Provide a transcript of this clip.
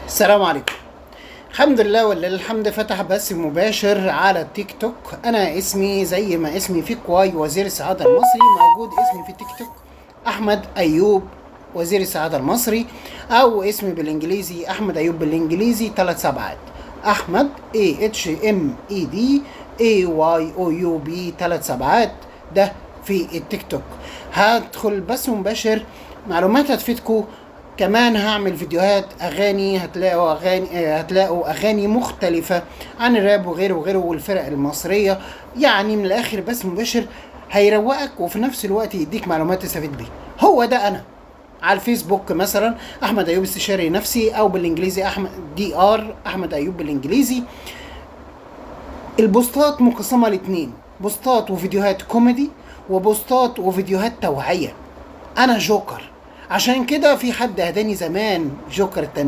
السلام عليكم. الحمد لله ولله الحمد، فتح بث مباشر على التيك توك. انا اسمي زي ما اسمي في كواي وزير السعادة المصري، موجود اسمي في التيك توك احمد ايوب وزير السعادة المصري، او اسمي بالانجليزي احمد ايوب بالانجليزي 3 سبعات، احمد AHMED AYOUB 3 سبعات. ده في التيك توك. هدخل بث مباشر، معلومات هتفيدكم. كمان هعمل فيديوهات اغاني، هتلاقوا اغاني مختلفة عن الراب وغيره وغيره والفرق المصرية. يعني من الاخر بس مباشر هيروقك وفي نفس الوقت يديك معلومات تستفيد بيها. هو ده انا على الفيسبوك مثلا احمد ايوب استشاري نفسي، او بالانجليزي احمد احمد ايوب بالانجليزي. البوستات مقسمة لاتنين: بوستات وفيديوهات كوميدي، وبوستات وفيديوهات توعية. انا جوكر، عشان كده في حد هداني زمان جوكر التاني.